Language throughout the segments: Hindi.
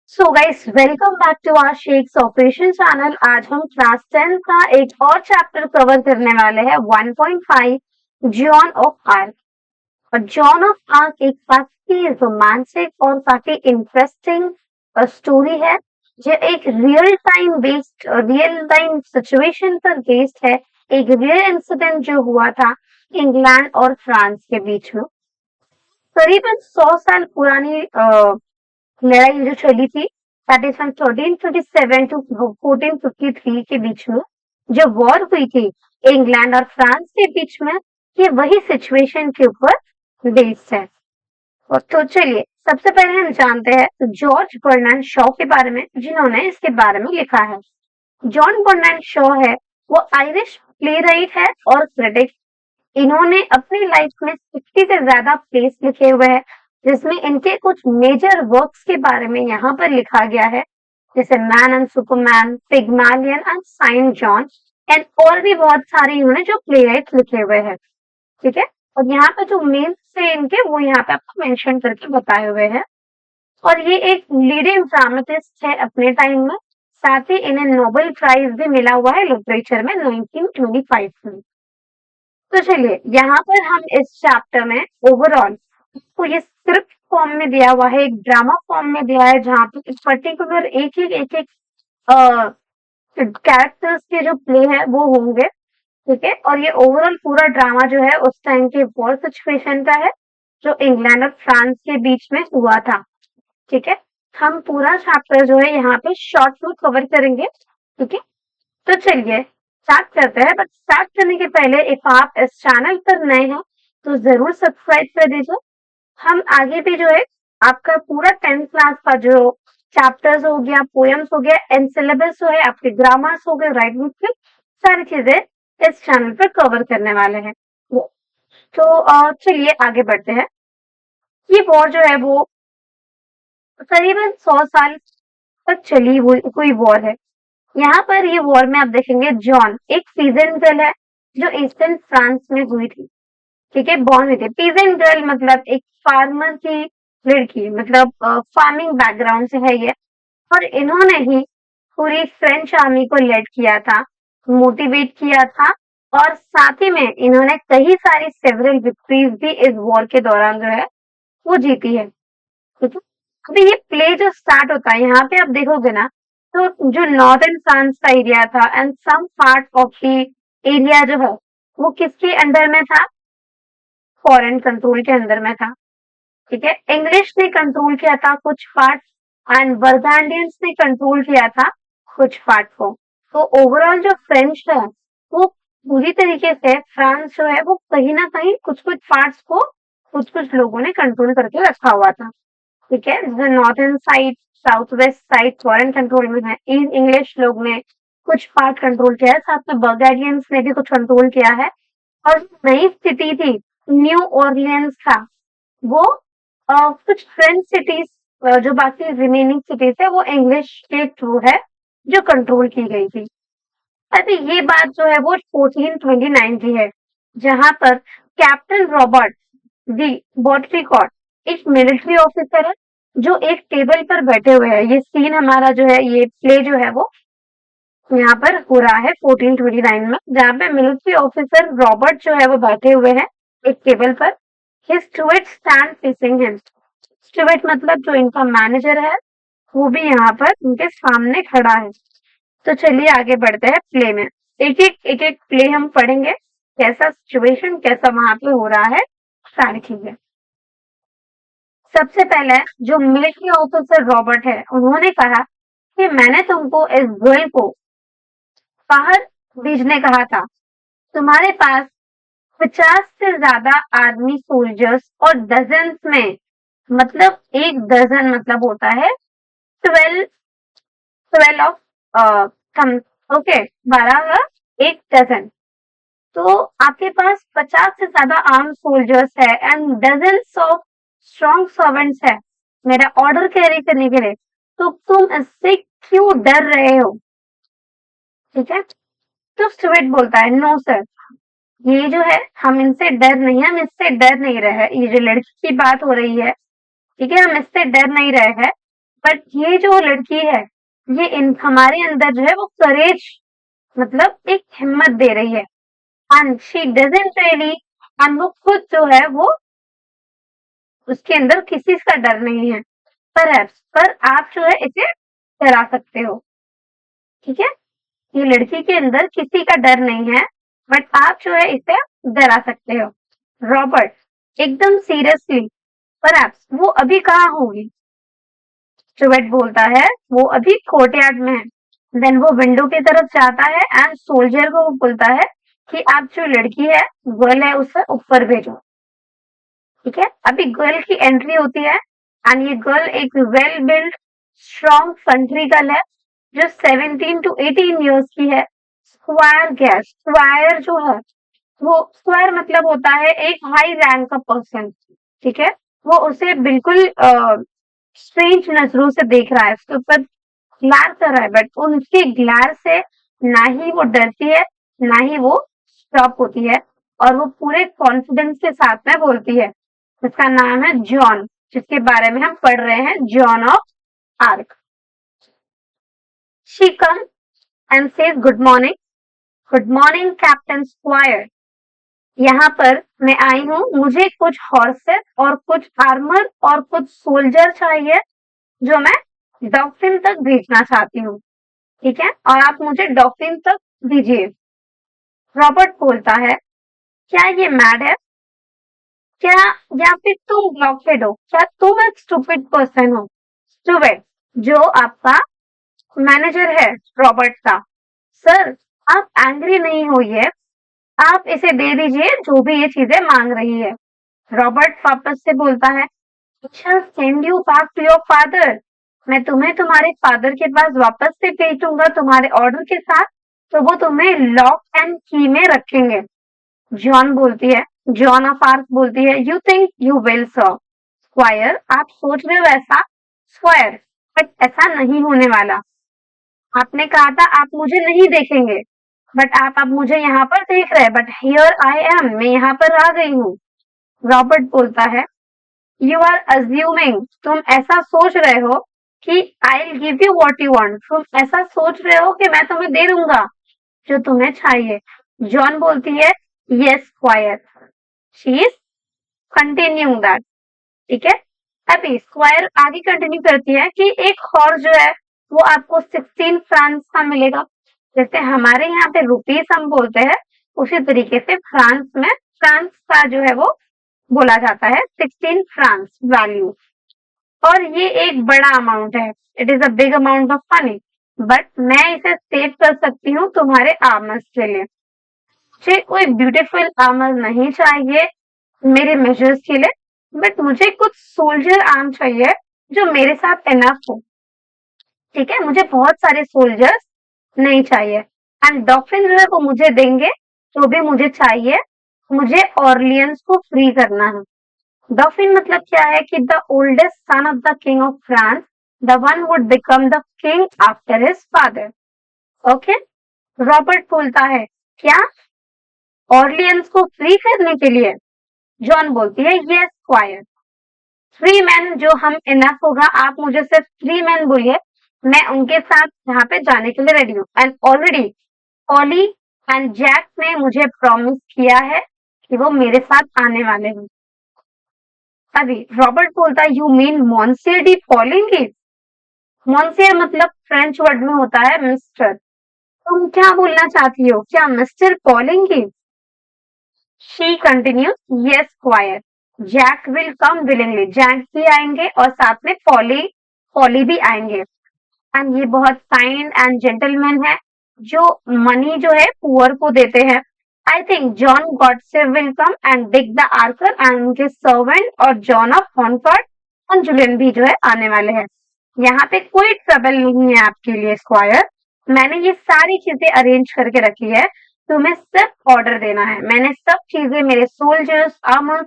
So guys welcome back to our shakes operation channel. आज हम क्लास 10 का एक और चैप्टर कवर करने वाले हैं 1.5 जॉन ऑफ आर्क। और जॉन ऑफ आर्क एक काफी रोमांटिक और काफी इंटरेस्टिंग स्टोरी है जो एक रियल टाइम सिचुएशन पर बेस्ड है। एक रियल इंसिडेंट जो हुआ था इंग्लैंड और फ्रांस के बीच में करीबन 100 साल पुरानी लड़ाई जो चली थी दैट इज फ्रॉम 1357 टू 1453 के बीच में जो वॉर हुई थी इंग्लैंड और फ्रांस के बीच में। ये वही सिचुएशन के ऊपर बेस्ड है। और तो चलिए सबसे पहले हम जानते हैं जॉर्ज बर्नार्ड शॉ के बारे में जिन्होंने इसके बारे में लिखा है। जॉन बर्नार्ड शॉ है वो आयरिश प्ले राइट है और क्रिटिक। इन्होंने अपनी लाइफ में 60 से ज्यादा प्लेस लिखे हुए हैं जिसमें इनके कुछ मेजर वर्क्स के बारे में यहाँ पर लिखा गया है जैसे Man and Superman, Pygmalion and Saint Joan and और भी बहुत सारे इन्होंने जो प्ले राइट्स लिखे हुए हैं। ठीक है। और यहाँ पे जो मेन से इनके वो यहाँ पे आपको मेंशन करके बताए हुए हैं। और ये एक लीडिंग ड्रामेटिस्ट है अपने टाइम में। साथ ही इन्हें नोबेल प्राइज भी मिला हुआ है लिटरेचर में 1925 में। तो चलिए यहाँ पर हम इस चैप्टर में ओवरऑल तो ये स्क्रिप्ट फॉर्म में दिया हुआ है, एक ड्रामा फॉर्म में दिया है जहाँ पे इस पर्टिकुलर एक एक कैरेक्टर्स के जो प्ले है वो होंगे। ठीक है। और ये ओवरऑल पूरा ड्रामा जो है उस टाइम के वॉर सिचुएशन का है जो इंग्लैंड और फ्रांस के बीच में हुआ था। ठीक है। हम पूरा चैप्टर जो है यहाँ पे शॉर्ट में कवर करेंगे। ठीक है। तो चलिए स्टार्ट करते हैं। बट स्टार्ट करने के पहले if आप इस चैनल पर नए हैं तो जरूर सब्सक्राइब कर दीजिए। हम आगे भी जो है आपका पूरा 10th क्लास का जो चैप्टर्स हो गया, पोएम्स हो गया एंड सिलेबस जो है आपके ग्रामर्स हो गए, राइटिंग की सारी चीजें इस चैनल पर कवर करने वाले हैं। तो चलिए आगे बढ़ते हैं। ये वॉर जो है वो करीबन 100 साल तक चली हुई वॉर है। यहाँ पर ये वॉर में आप देखेंगे जॉन एक पीजेंट गर्ल है जो ईस्टर्न फ्रांस में हुई थी। ठीक है। बॉर्न हुई थी। पीजेंट गर्ल मतलब एक फार्मर की लड़की, मतलब फार्मिंग बैकग्राउंड से है ये। और इन्होंने ही पूरी फ्रेंच आर्मी को लीड किया था, मोटिवेट किया था। और साथ ही में इन्होंने कई सारी सेवरल विक्ट्रीज भी इस वॉर के दौरान जो है वो जीती है। ठीक है। अभी ये प्ले जो स्टार्ट होता है यहाँ पे आप देखोगे ना तो जो नॉर्दर्न फ्रांस का एरिया था and some part of the area जो है वो किसके अंडर में था? फॉरेन कंट्रोल के अंदर में था। ठीक है। इंग्लिश ने कंट्रोल किया था कुछ पार्ट एंड बर्गांडियंस ने कंट्रोल किया था कुछ पार्ट को। तो ओवरऑल जो फ्रेंच है वो पूरी तरीके से फ्रांस जो है वो कहीं ना कहीं कुछ कुछ पार्ट्स को कुछ कुछ लोगों ने कंट्रोल करके रखा हुआ था। ठीक है। जैसे northern side, south west side foreign control में है। इंग्लिश लोग ने कुछ पार्ट कंट्रोल किया है, साथ में बर्गाडियंस ने भी कुछ कंट्रोल किया है। और नई सिटी थी न्यू ऑर्लियंस था वो कुछ फ्रेंच सिटीज जो बाकी रिमेनिंग सिटीज है वो इंग्लिश के थ्रू है जो कंट्रोल की गई थी। अभी ये बात जो है वो 1429 की है जहां पर कैप्टन रॉबर्ट दी बॉटरीकॉट एक मिलिट्री ऑफिसर है जो एक टेबल पर बैठे हुए हैं। ये सीन हमारा जो है ये प्ले जो है वो यहाँ पर हो रहा है 1429 में जहाँ पे मिलिट्री ऑफिसर रॉबर्ट जो है वो बैठे हुए हैं एक टेबल पर। His steward stand facing him. Steward मतलब जो इनका मैनेजर है वो भी यहाँ पर उनके सामने खड़ा है। तो चलिए आगे बढ़ते हैं प्ले में। एक एक प्ले हम पढ़ेंगे कैसा सिचुएशन कैसा वहां पे हो रहा है सारी चीजें। सबसे पहले जो मिलिट्री ऑफिसर रॉबर्ट है उन्होंने कहा कि मैंने तुमको इस गर्ल को बाहर भेजने कहा था। तुम्हारे पास 50 से ज्यादा आर्मी सोल्जर्स और डजन्स में, मतलब एक डजन मतलब होता है 12 12 ऑफ थम। ओके। 12 का एक डजन। तो आपके पास 50 से ज्यादा आर्म सोल्जर्स है and dozens of strong servants है मेरा ऑर्डर कैरी करने के लिए। तो तुम इससे क्यों डर रहे हो? ठीक है। तो स्टुअर्ट बोलता है नो सर, ये जो है हम इनसे डर नहीं, हम इससे डर नहीं रहे हैं। ये जो लड़की की बात हो रही है, ठीक है, हम इससे डर नहीं रहे हैं। बट ये जो लड़की है, ये हमारे अंदर जो है वो करेज, मतलब एक हिम्मत दे रही है। And she doesn't really, and वो खुद जो है वो, उसके अंदर किसी का डर नहीं है। पर आप जो है इसे डरा सकते हो। ठीक है, ये लड़की के अंदर किसी का डर नहीं है, बट आप जो है इसे डरा सकते हो। रॉबर्ट एकदम सीरियसली, पर वो अभी कहाँ होगी? स्टुअर्ट बोलता है वो अभी कोर्टयार्ड में है। देन वो विंडो की तरफ जाता है एंड सोल्जर को वो बोलता है कि आप जो लड़की है, गर्ल है, उसे ऊपर भेजो। ठीक है, अभी गर्ल की एंट्री होती है एंड ये गर्ल एक well build strong country girl है जो 17 टू 18 इयर्स की है। स्क्वायर गैस, स्क्वायर जो है वो, स्क्वायर मतलब होता है एक हाई रैंक का पर्सन। ठीक है, वो उसे बिल्कुल स्ट्रेंज नजरों से देख रहा है, उसके ऊपर ग्लार कर रहा है, बट उनके ग्लार से ना ही वो डरती है, ना ही वो स्टॉप होती है, और वो पूरे कॉन्फिडेंस के साथ में बोलती है। उसका नाम है जॉन, जिसके बारे में हम पढ़ रहे हैं, John of arc. She come and says good morning, good morning captain square. यहाँ पर मैं आई हूँ, मुझे कुछ हॉर्सेस और कुछ आर्मर और कुछ सोल्जर चाहिए जो मैं डॉक्फिन तक भेजना चाहती हूँ। ठीक है, और आप मुझे डॉक्फिन तक दीजिए। रॉबर्ट बोलता है, क्या ये मैड है? क्या, या फिर तुम ब्लॉकहेड हो? क्या तुम एक स्टूपिड पर्सन हो? स्टूपिड जो आपका मैनेजर है रॉबर्ट का। सर, आप एंग्री नहीं होइए, आप इसे दे दीजिए जो भी ये चीजें मांग रही है। रॉबर्ट वापस से बोलता है, अच्छा, send you back to your father. मैं तुम्हें तुम्हारे फादर के पास वापस से भेजूंगा तुम्हारे ऑर्डर के साथ, तो वो तुम्हें लॉक एंड की में रखेंगे। जॉन बोलती है, जॉन ऑफ आर्क बोलती है, you think you will sir. Square, आप सोच रहे हो ऐसा? स्क्वायर, बट ऐसा नहीं होने वाला। आपने कहा था आप मुझे नहीं देखेंगे, बट आप अब मुझे यहाँ पर देख रहे हैं, बट हियर आई एम, मैं यहाँ पर आ गई हूँ। रॉबर्ट बोलता है, यू आर अज्यूमिंग, तुम ऐसा सोच रहे हो कि I will give you what you want, तुम ऐसा सोच रहे हो कि मैं तुम्हें दे दूंगा जो तुम्हें चाहिए। जॉन बोलती है, yes square. She is continuing that. ठीक है, अभी स्क्वायर आगे कंटिन्यू करती है कि एक हॉर्स जो है वो आपको 16 फ्रांस का मिलेगा। जैसे हमारे यहाँ पे रुपीस हम बोलते हैं, उसी तरीके से फ्रांस में फ्रांस का जो है वो बोला जाता है 16 फ्रांस वैल्यू। और ये एक बड़ा अमाउंट है, it is a big amount of money, but मैं इसे सेव कर सकती हूँ तुम्हारे आर्मर्स के लिए। मुझे कोई ब्यूटीफुल आर्मर नहीं चाहिए मेरे मेजर्स के लिए, बट मुझे कुछ सोल्जर आर्म चाहिए जो मेरे साथ इनफ हो। ठीक है, मुझे बहुत सारे सोल्जर्स नहीं चाहिए, एंड डॉक्फिन जो है वो मुझे देंगे जो भी मुझे चाहिए। मुझे ऑर्लियंस को फ्री करना है। डॉफिन मतलब क्या है कि the oldest son of the king of France, the one would become the king after his father. Okay, Robert बोलता है, क्या ऑर्लियंस को फ्री करने के लिए? जॉन बोलती है, यस स्क्वायर। थ्री मैन जो हम इनफ होगा, आप मुझे सिर्फ थ्री मैन बोलिए, मैं उनके साथ यहाँ पे जाने के लिए रेडी हूँ। And already Polly and Jack ने मुझे प्रॉमिस किया है कि वो मेरे साथ आने वाले हैं। अभी रॉबर्ट बोलता है, यू मीन मॉन्सियर डी पॉलिंगी? मॉन्सियर मतलब फ्रेंच वर्ड में होता है मिस्टर। तुम क्या बोलना चाहती हो, क्या Mister Poulengey? She continues, yes squire. Jack will come willingly, Jack भी आएंगे और साथ में पॉली पॉली भी आएंगे। एंड ये बहुत काइंड एंड जेंटलमैन है जो मनी जो है पुअर को देते हैं। I think John Godsave will come and dig the archer, and उनके सर्वेंट और जॉन ऑफ हॉनफर्ड और जुलियन भी जो है आने वाले हैं। यहाँ पे कोई ट्रबल नहीं है आपके लिए स्क्वायर, मैंने ये सारी चीजें अरेंज करके रखी है, तुम्हें सिर्फ ऑर्डर देना है। मैंने सब चीजें, मेरे सोल्जर्स, आर्मर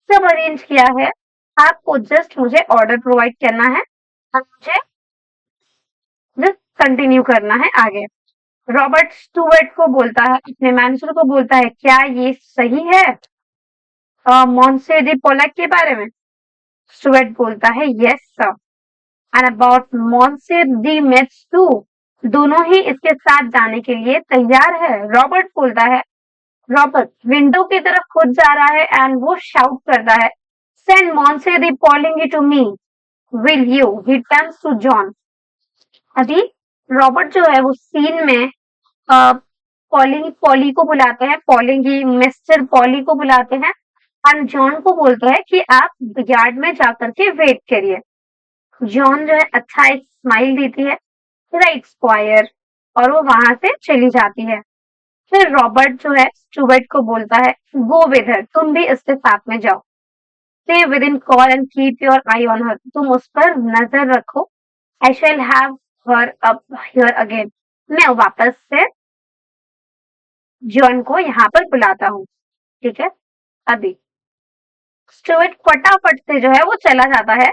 सब अरेंज किया है, आपको जस्ट मुझे ऑर्डर प्रोवाइड करना है और मुझे जस्ट कंटिन्यू करना है आगे। रॉबर्ट स्टुअर्ट को बोलता है, अपने मैनेजर को बोलता है, क्या ये सही है मॉन्से डी पोलैक के बारे में? स्टुअर्ट बोलता है, yes sir. And about Monsieur de Metz too, दोनों ही इसके साथ जाने के लिए तैयार है। रॉबर्ट बोलता है, रॉबर्ट विंडो की तरफ खुद जा रहा है एंड वो शाउट करता है, send Monsieur de Poulengey to me, will you, he turns to John. अभी रॉबर्ट जो है वो सीन में पॉली को बुलाते हैं, पॉलिंगी मिस्टर पॉली को बुलाते हैं एंड जॉन को बोलते हैं कि आप यार्ड में जाकर के वेट करिए। जॉन जो है अच्छा एक स्माइल देती है, राइट स्क्वायर, और वो वहां से चली जाती है। फिर रॉबर्ट जो है स्टूवर्ट को बोलता है, गो विद हर, तुम भी इसके साथ में जाओ, stay within call and keep your eye on her, तुम उस पर नजर रखो, I shall have her up here again, मैं वापस से जॉन को यहाँ पर बुलाता हूँ। ठीक है, अभी स्टुअर्ट फटाफट से जो है वो चला जाता है।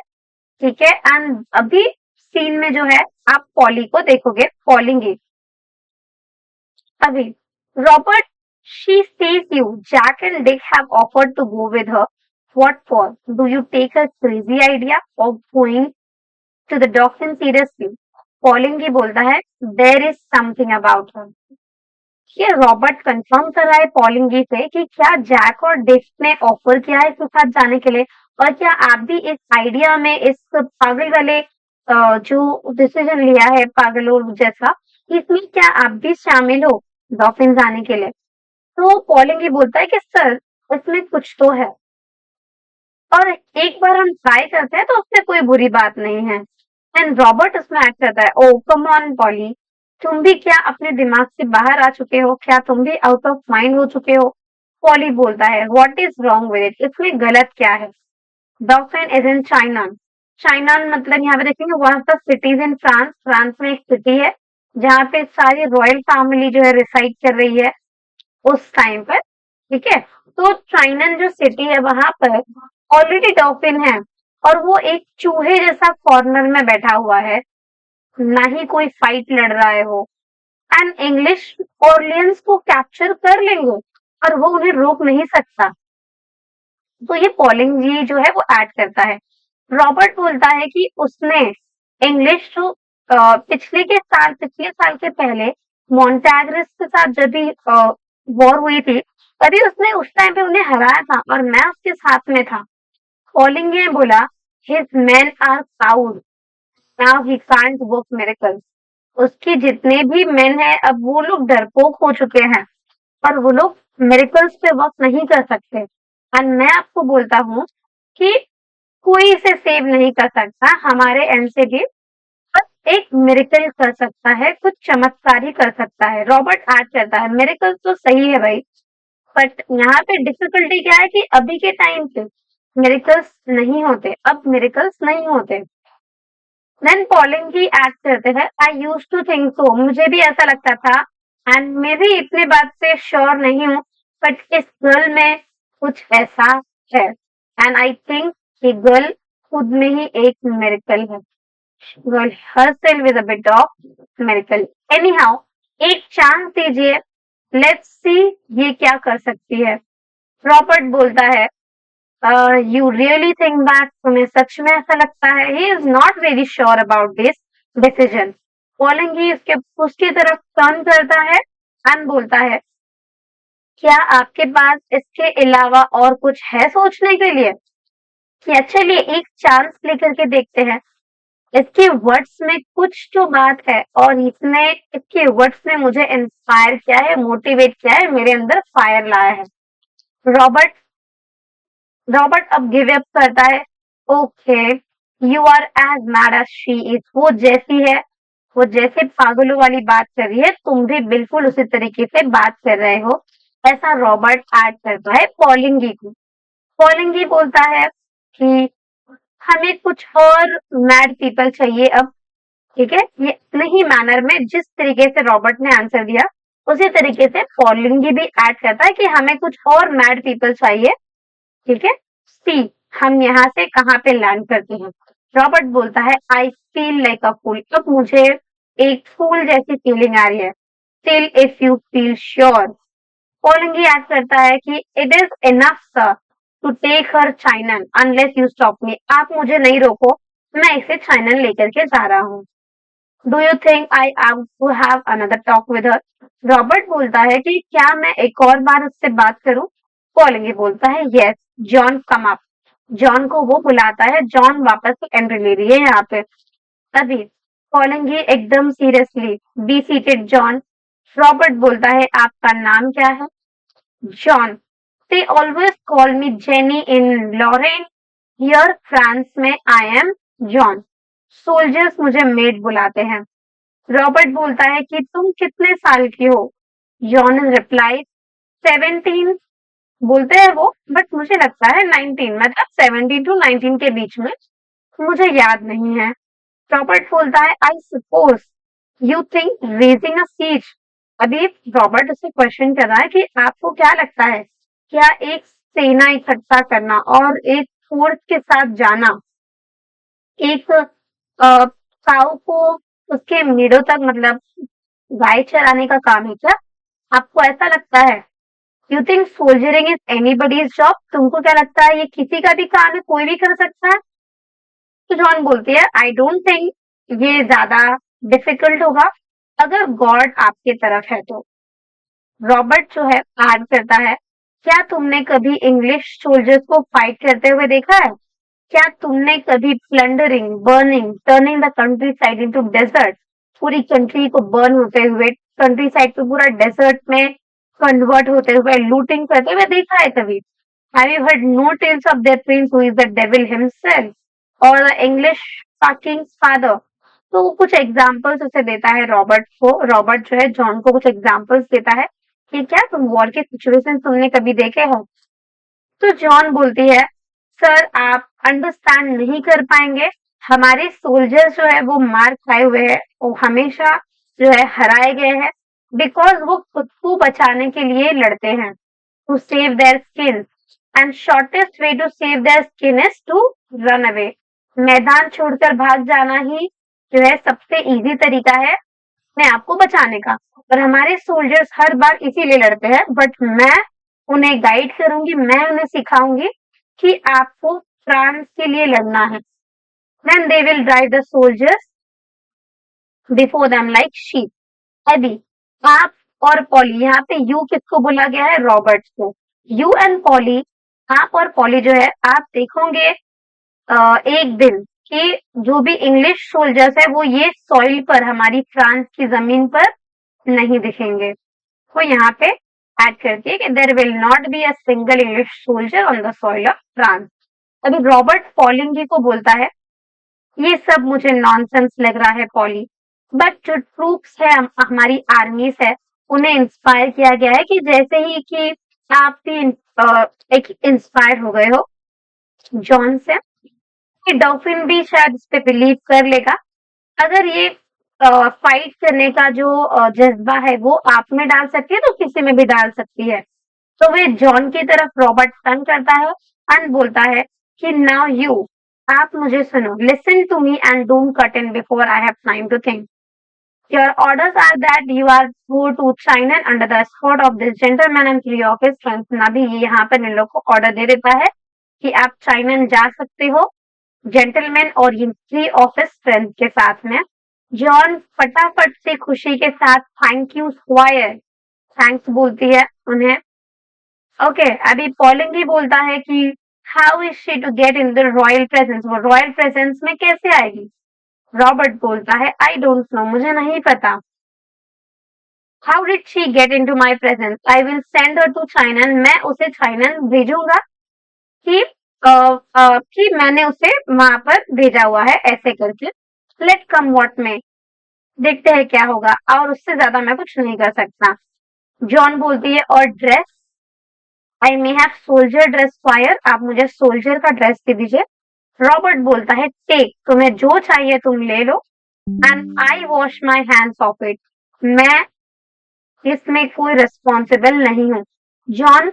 ठीक है, एंड अभी सीन में जो है आप पॉली को देखोगे, पॉलिंगी। अभी Robert, she sees you, Jack and Dick have offered to go with her, what for, do you take a crazy idea of going to the dolphin seriously? पॉलिंगी बोलता है, there is something about her। ये रॉबर्ट कंफर्म कर रहा है पॉलिंगी से कि क्या जैक और डिक ने ऑफर किया है इसके साथ जाने के लिए, और क्या आप भी इस आइडिया में, इस पागल वाले जो डिसीजन लिया है पागलों जैसा, इसमें क्या आप भी शामिल हो डॉल्फिन जाने के लिए? तो पॉलिंगी बोलता है कि सर, इसमें कुछ तो है, और एक बार हम ट्राई करते हैं तो उसमें कोई बुरी बात नहीं है। एंड रॉबर्ट उसमें ऐड करता है, ओ कम ऑन पॉली, तुम भी क्या अपने दिमाग से बाहर आ चुके हो, क्या तुम भी आउट ऑफ माइंड हो चुके हो? पॉली बोलता है, what is wrong with it, इसमें गलत क्या है? Dolphin is in China. China मतलब यहाँ पे देखेंगे one of the cities in France, France में एक सिटी है जहाँ पे सारी रॉयल फैमिली जो है रिसाइड कर रही है उस टाइम पर। ठीक है, तो चाइना जो सिटी है वहां पर ऑलरेडी डॉल्फिन है, और वो एक चूहे जैसा कॉर्नर में बैठा हुआ है, ना ही कोई फाइट लड़ रहा है वो। एंड इंग्लिश ऑर्लियंस को कैप्चर कर लेंगे और वो उन्हें रोक नहीं सकता। तो ये पॉलिंग जी जो है वो ऐड करता है। रॉबर्ट बोलता है कि उसने इंग्लिश जो पिछले साल के पहले मॉन्टैग्रिस के साथ जब भी वॉर हुई थी, तभी उसने उस टाइम पे उन्हें हराया था और मैं उसके साथ में था। पॉलिंग ने बोला, his men are cowed, now he can't work miracles. उसके जितने भी मेन है अब वो लोग डरपोक हो चुके हैं और वो लोग मिरेकल्स पे वर्क नहीं कर सकते। एंड मैं आपको बोलता हूँ कि कोई इसे सेव नहीं कर सकता हमारे एंड से भी, बस एक मिरेकल कर सकता है, कुछ चमत्कार ही कर सकता है। रॉबर्ट ऐड करता है, मिरेकल तो सही है भाई, बट यहाँ पे डिफिकल्टी क्या है कि अभी के टाइम पे मिरेकल्स नहीं होते, अब मिरेकल्स नहीं होते। देन पॉलिंग ही ऐड करते हैं, आई यूज टू थिंक सो, मुझे भी ऐसा लगता था, एंड मैं भी इतने बात से श्योर नहीं हूँ, बट इस गर्ल में कुछ ऐसा है, एंड आई थिंक ये गर्ल खुद में ही एक मिरेकल है। Girl herself is a bit of miracle. Anyhow, एक चांस दीजिए, लेट्स सी ये क्या कर सकती है। रॉबर्ट बोलता है, यू रियली थिंक दैट, तुम्हें सच में ऐसा लगता है? He is not very sure about this decision. Poulengey उसके उसकी तरफ टर्न करता है एंड बोलता है, क्या आपके पास इसके अलावा और कुछ है सोचने के लिए? कि चलिए एक चांस लेकर के देखते हैं। इसके वर्ड्स में कुछ तो बात है और इसके वर्ड्स ने मुझे इंस्पायर किया है, मोटिवेट किया है, मेरे अंदर फायर लाया है। रॉबर्ट रॉबर्ट अब गिव अप करता है। Okay, you are as mad as she is, वो जैसी है, वो जैसे पागलों वाली बात कर रही है, तुम भी बिल्कुल उसी तरीके से बात कर रहे हो, ऐसा रॉबर्ट ऐड करता है पॉलिंगी को। पॉलिंगी बोलता है कि हमें कुछ और मैड पीपल चाहिए अब। ठीक है, ये अपने ही मैनर में जिस तरीके से रॉबर्ट ने आंसर दिया उसी तरीके से पॉलिंगी भी ऐड करता है कि हमें कुछ और मैड पीपल चाहिए। ठीक है, सी, हम यहाँ से कहाँ पे लैंड करते हैं? रॉबर्ट बोलता है, आई फील लाइक अ फूल, अब मुझे एक फूल जैसी फीलिंग आ रही है। Still if you feel sure, Poulengey add करता है कि it is enough sir to take her Chinon unless you stop me, आप मुझे नहीं रोको, मैं इसे चाइना लेकर के जा रहा हूँ। Do you think I have to have another talk with her? Robert बोलता है कि क्या मैं एक और बार उससे बात करूं? पॉलिंगी बोलता है yes. John come up. John को वो बुलाता है। जॉन वापस से एंट्री ले रही है यहाँ पे। तभी पॉलिंगी एकदम seriously, be seated Joan. Robert बोलता है आपका नाम क्या है? Joan, they always call me Jenny in Lorraine. Here France में आई एम जॉन। सोल्जर्स मुझे मेड बुलाते हैं। रॉबर्ट बोलता है कि तुम कितने साल की हो? जॉन रिप्लाई 17 बोलते हैं वो, बट मुझे लगता है 19, मतलब 17 टू 19 के बीच में। मुझे याद नहीं है। रॉबर्ट बोलता है I suppose you think raising a siege. अभी रॉबर्ट उससे क्वेश्चन कर रहा है कि आपको क्या लगता है, क्या एक सेना इकट्ठा करना और एक फोर्स के साथ जाना एक काऊ को उसके मीडों तक, मतलब गाय चराने का काम है क्या? आपको ऐसा लगता है? You think soldiering is anybody's job? तुमको क्या लगता है ये किसी का भी काम है, कोई भी कर सकता है? तो जॉन बोलती है आई डोंट थिंक ये ज्यादा डिफिकल्ट होगा अगर गॉड आपके तरफ है तो। रॉबर्ट जो है आर्ग करता है, क्या तुमने कभी इंग्लिश सोल्जर्स को फाइट करते हुए देखा है? क्या तुमने कभी plundering, burning, turning the country side into desert, पूरी कंट्री को बर्न होते हुए कंट्री साइड को पूरा डेजर्ट में कन्वर्ट होते हुए लूटिंग करते हुए देखा है कभी? Have you heard no tales of their prince who is the devil himself और द इंग्लिश किंग्स फादर? तो वो कुछ एग्जाम्पल्स उसे देता है रॉबर्ट को। रॉबर्ट जो है जॉन को कुछ एग्जाम्पल्स देता है कि क्या तुम वॉर के सिचुएशन तुमने कभी देखे हो? तो जॉन बोलती है सर आप अंडरस्टैंड नहीं कर पाएंगे। हमारे सोल्जर्स जो है वो मार खाए हुए हैं, वो हमेशा जो है हराए गए हैं बिकॉज वो खुद को बचाने के लिए लड़ते हैं, to save their skin, and shortest way to save their skin is to run away. मैदान छोड़कर भाग जाना ही जो है सबसे इजी तरीका है अपने आप को बचाने का। और हमारे सोल्जर्स हर बार इसीलिए लड़ते हैं, बट मैं उन्हें गाइड करूंगी, मैं उन्हें सिखाऊंगी कि आपको फ्रांस के लिए लड़ना है। Then they will drive the soldiers before them like sheep. अभी आप और पॉली, यहाँ पे यू किसको बोला गया है? रॉबर्ट को। यू एंड पॉली, आप और पॉली जो है आप देखोगे एक दिन कि जो भी इंग्लिश सोल्जर्स है वो ये सॉइल पर, हमारी फ्रांस की जमीन पर नहीं दिखेंगे। तो यहाँ पे ऐड करती है कि there will not be a single English soldier on the soil of France. अभी रॉबर्ट पॉलिंगी को बोलता है ये सब मुझे नॉनसेंस लग रहा है पॉली, बट जो ट्रूप्स है हमारी आर्मीज है उन्हें इंस्पायर किया गया है कि जैसे ही कि आप भी एक इंस्पायर हो गए हो जॉन से, कि डॉल्फिन भी शायद इस पे बिलीव कर लेगा। अगर ये फाइट करने का जो जज्बा है वो आप में डाल सकती है तो किसी में भी डाल सकती है। तो वे जॉन की तरफ रॉबर्ट टर्न करता है एंड बोलता है कि नाउ यू, आप मुझे सुनो, listen to me and don't cut in before I have time to think. Your orders are that you are go to China under the escort of this gentleman and 3 of his friends. अभी यहाँ पर इन लोग को ऑर्डर दे देता है कि आप चाइना जा सकते हो जेंटलमैन और ये 3 ऑफ हिज फ्रेंड्स के साथ में। जॉन फटाफट से खुशी के साथ थैंक यू स्क्वायर, थैंक्स बोलती है उन्हें। ओके, अभी पॉलिंग ही बोलता है कि how is she to get in the royal presence, वो रॉयल प्रेजेंस में कैसे आएगी? रॉबर्ट बोलता है आई डोंट नो, मुझे नहीं पता। How did she get in to my presence? I will send her to China, मैं उसे चाइना भेजूंगा कि कि मैंने उसे वहां पर भेजा हुआ है ऐसे करके। लेट कम व्हाट में, देखते हैं क्या होगा, और उससे ज्यादा मैं कुछ नहीं कर सकता। जॉन बोलती है और dress, I may have soldier dress fire, आप मुझे सोल्जर का ड्रेस दे दीजिए। रॉबर्ट बोलता है टेक, तुम्हें जो चाहिए तुम ले लो, and I wash my hands of it, मैं इसमें कोई रिस्पॉन्सिबल नहीं हूँ। जॉन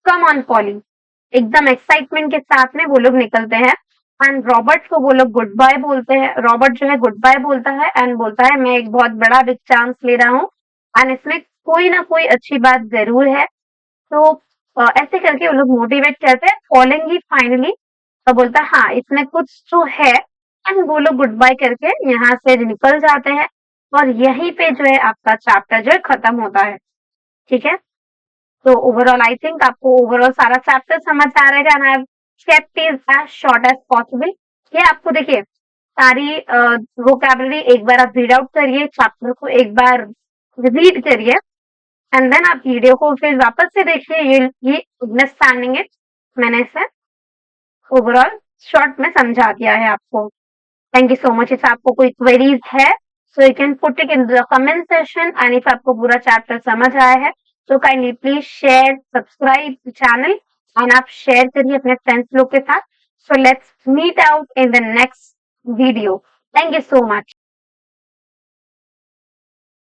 कम ऑन पॉली, एकदम एक्साइटमेंट के साथ में वो लोग निकलते हैं एंड रॉबर्ट को वो लोग गुड बाय बोलते हैं। रॉबर्ट जो है गुड बाय बोलता है एंड बोलता है मैं एक बहुत बड़ा बिग चांस ले रहा हूँ एंड इसमें कोई ना कोई अच्छी बात जरूर है। तो ऐसे करके वो लोग मोटिवेट करते हैं। फॉलोइंग ही फाइनली बोलता है हाँ इसमें कुछ तो है, एंड वो लोग गुड बाय करके यहाँ से निकल जाते हैं और यहीं पे जो है आपका चैप्टर जो है खत्म होता है। ठीक है, तो ओवरऑल आई थिंक आपको ओवरऑल सारा चैप्टर समझ आ रहेगा and I have kept it as short as possible. ये आपको देखिए सारी वोकैबुलरी एक बार आप रीड आउट करिए, चैप्टर को एक बार रीड करिए एंड देन आप वीडियो को फिर वापस से देखिए, ये अंडरस्टैंडिंग इट मैंने इसे ओवरऑल शॉर्ट में समझा दिया है आपको। Thank you so much. If आपको कोई क्वेरीज है so you can put it in the comment session and if आपको पूरा चैप्टर समझ आया है तो kindly please share subscribe channel and आप शेयर करिए अपने फ्रेंड्स लोग के साथ। So let's meet out in the next video. Thank you so much.